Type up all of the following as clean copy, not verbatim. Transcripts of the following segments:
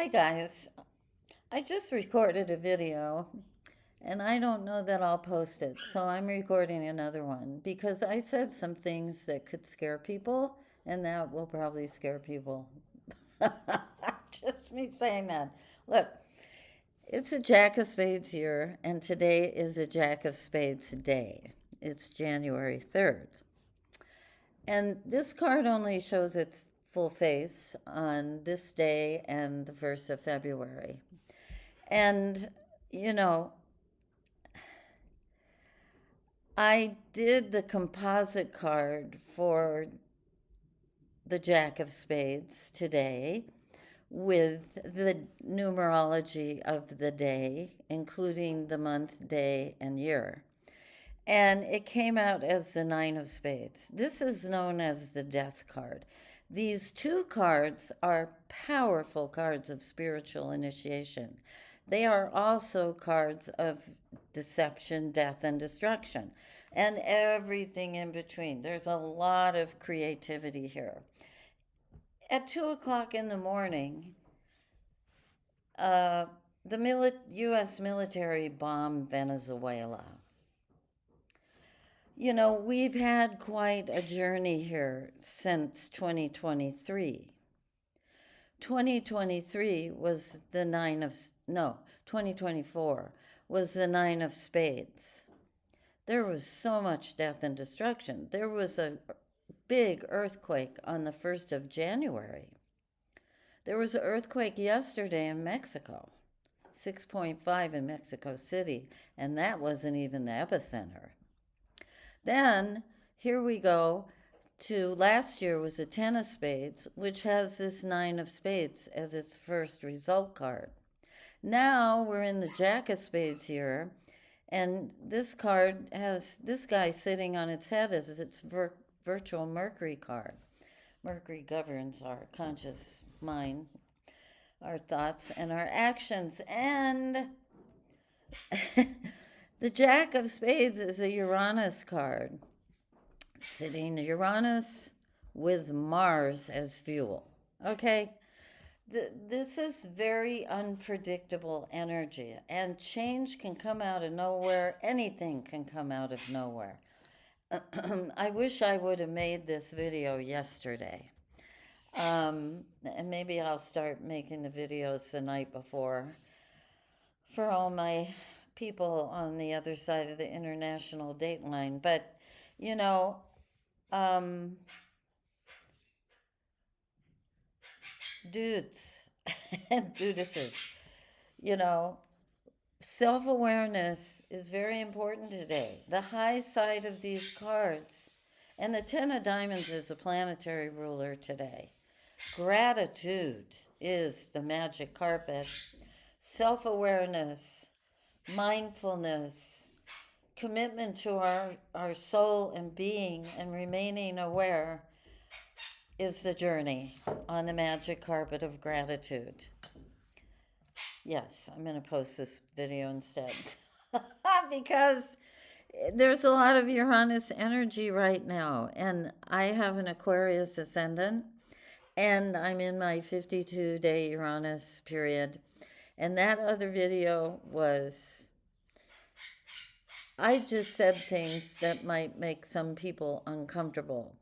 Hi guys, I just recorded a video and I don't know that I'll post it, so I'm recording another one because I said some things that could scare people and that will probably scare people. Just me saying that. Look, it's a Jack of Spades year and today is a Jack of Spades day. It's January 3rd. And this card only shows its full face on this day and the 1st of February. And, you know, I did the composite card for the Jack of Spades today with the numerology of the day, including the month, day, and year. And it came out as the Nine of Spades. This is known as the Death card. These two cards are powerful cards of spiritual initiation. They are also cards of deception, death, and destruction, and everything in between. There's a lot of creativity here. At 2 o'clock in the morning, uh, the U.S. military bombed Venezuela. You know, we've had quite a journey here since 2023. 2023 was the nine of, no, 2024 was the nine of spades. There was so much death and destruction. There was a big earthquake on the 1st of January. There was an earthquake yesterday in Mexico, 6.5 in Mexico City, and that wasn't even the epicenter. Then here we go to last year was the Ten of Spades, which has this Nine of Spades as its first result card. Now we're in the Jack of Spades here, and this card has this guy sitting on its head as its virtual Mercury card. Mercury governs our conscious mind, our thoughts, and our actions. And the Jack of Spades is a Uranus card, sitting Uranus with Mars as fuel. Okay? This is very unpredictable energy, and change can come out of nowhere. Anything can come out of nowhere. I wish I would have made this video yesterday. And maybe I'll start making the videos the night before for all my people on the other side of the international date line. But, you know, um, dudes and dudesses, you know, self awareness is very important today. The high side of these cards, and the Ten of Diamonds is a planetary ruler today. Gratitude is the magic carpet. Self awareness, mindfulness, commitment to our soul and being and remaining aware is the journey on the magic carpet of gratitude. Yes, I'm going to post this video instead because there's a lot of Uranus energy right now, and I have an Aquarius ascendant, and I'm in my 52-day Uranus period. And that other video was, I just said things that might make some people uncomfortable.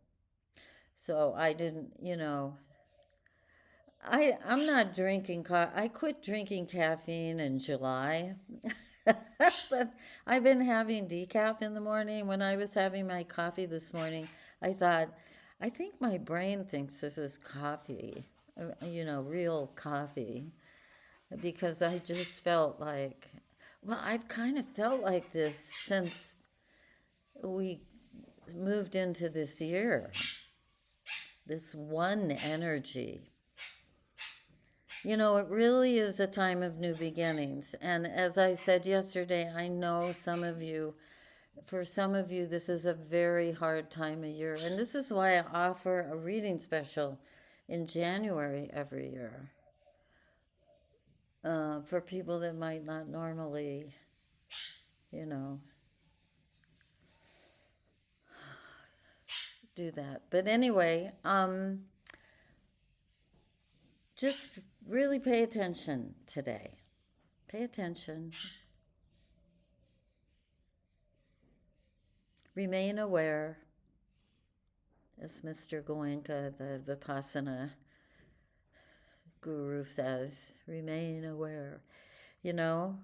So I didn't, I'm not drinking I quit drinking caffeine in July. But I've been having decaf in the morning. When I was having my coffee this morning, I thought, I think my brain thinks this is coffee, real coffee, because I just felt like, well, I've kind of felt like this since we moved into this year, this one energy. You know, it really is a time of new beginnings. And as I said yesterday, I know for some of you, this is a very hard time of year. And this is why I offer a reading special in January every year for people that might not normally, you know, do that. But anyway, just really pay attention today. Pay attention. Remain aware, as Mr. Goenka, the Vipassana guru, says. Remain aware. You know,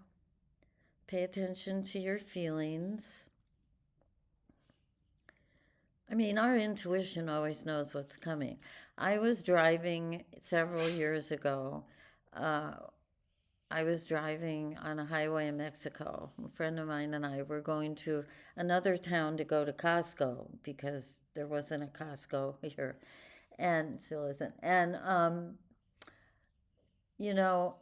pay attention to your feelings. I mean, our intuition always knows what's coming. I was driving several years ago. Uh, I was driving on a highway in Mexico. A friend of mine and I were going to another town to go to Costco because there wasn't a Costco here, and still isn't. And, you know,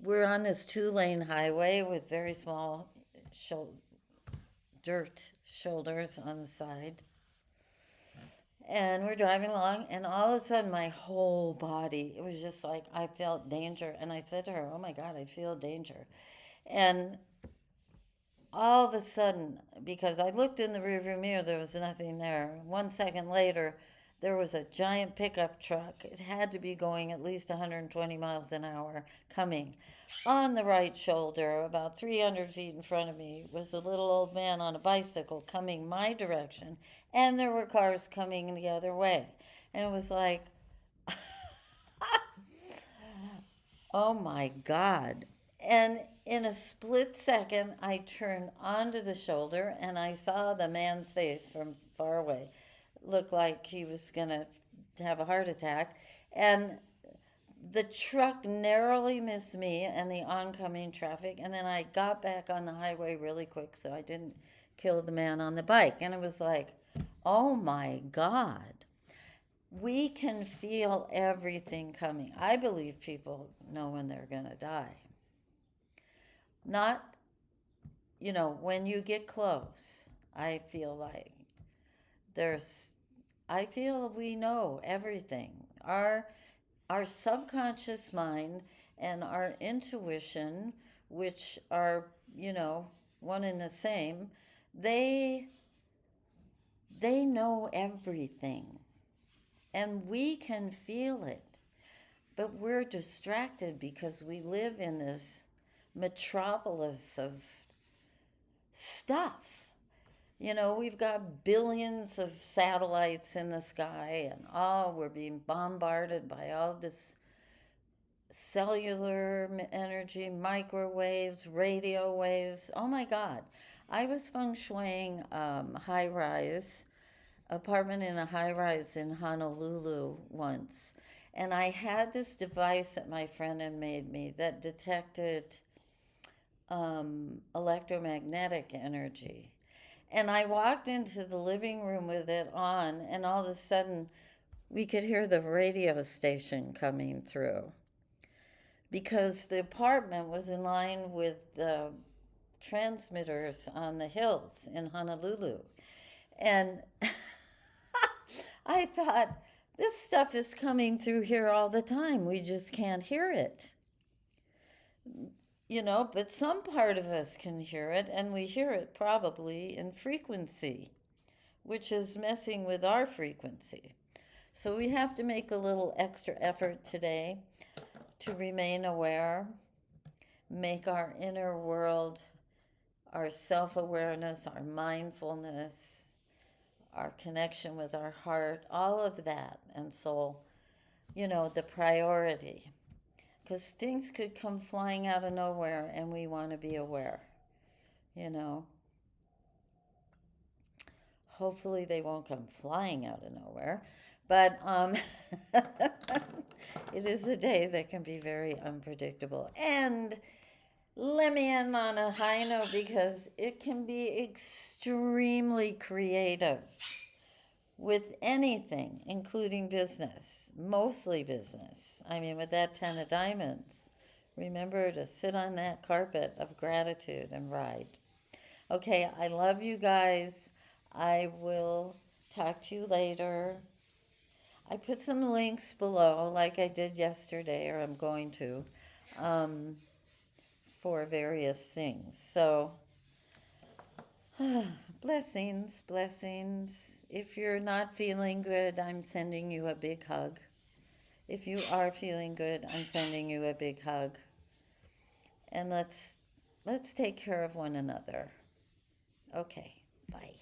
we're on this 2-lane highway with very small dirt shoulders on the side. And we're driving along, and all of a sudden, my whole body, it was just like I felt danger. And I said to her, "Oh my God, I feel danger." And all of a sudden, because I looked in the rearview mirror, there was nothing there. 1 second later, there was a giant pickup truck. It had to be going at least 120 miles an hour coming. On the right shoulder, about 300 feet in front of me, was a little old man on a bicycle coming my direction, and there were cars coming the other way. And it was like, oh my God. And in a split second, I turned onto the shoulder and I saw the man's face from far away. Looked like he was going to have a heart attack. And the truck narrowly missed me and the oncoming traffic. And then I got back on the highway really quick so I didn't kill the man on the bike. And it was like, oh my God. We can feel everything coming. I believe people know when they're going to die. Not, when you get close, I feel like I feel we know everything. Our subconscious mind and our intuition, which are, one and the same, they know everything. And we can feel it. But we're distracted because we live in this metropolis of stuff. We've got billions of satellites in the sky, and we're being bombarded by all this cellular energy, microwaves, radio waves. Oh my God. I was feng shuiing apartment in a high rise in Honolulu once. And I had this device that my friend had made me that detected electromagnetic energy. And I walked into the living room with it on, and all of a sudden, we could hear the radio station coming through. Because the apartment was in line with the transmitters on the hills in Honolulu. And I thought, this stuff is coming through here all the time. We just can't hear it. But some part of us can hear it, and we hear it probably in frequency, which is messing with our frequency. So we have to make a little extra effort today to remain aware, make our inner world, our self-awareness, our mindfulness, our connection with our heart, all of that and soul, the priority. Because things could come flying out of nowhere and we want to be aware, Hopefully they won't come flying out of nowhere. But it is a day that can be very unpredictable. And let me end on a high note because it can be extremely creative with anything, including business, mostly business. I mean, with that 10 of diamonds, remember to sit on that carpet of gratitude and ride. Okay, I love you guys. I will talk to you later. I put some links below, like I did yesterday, or I'm going to, for various things. So, blessings, blessings. If you're not feeling good, I'm sending you a big hug. If you are feeling good, I'm sending you a big hug. And let's take care of one another. Okay, bye.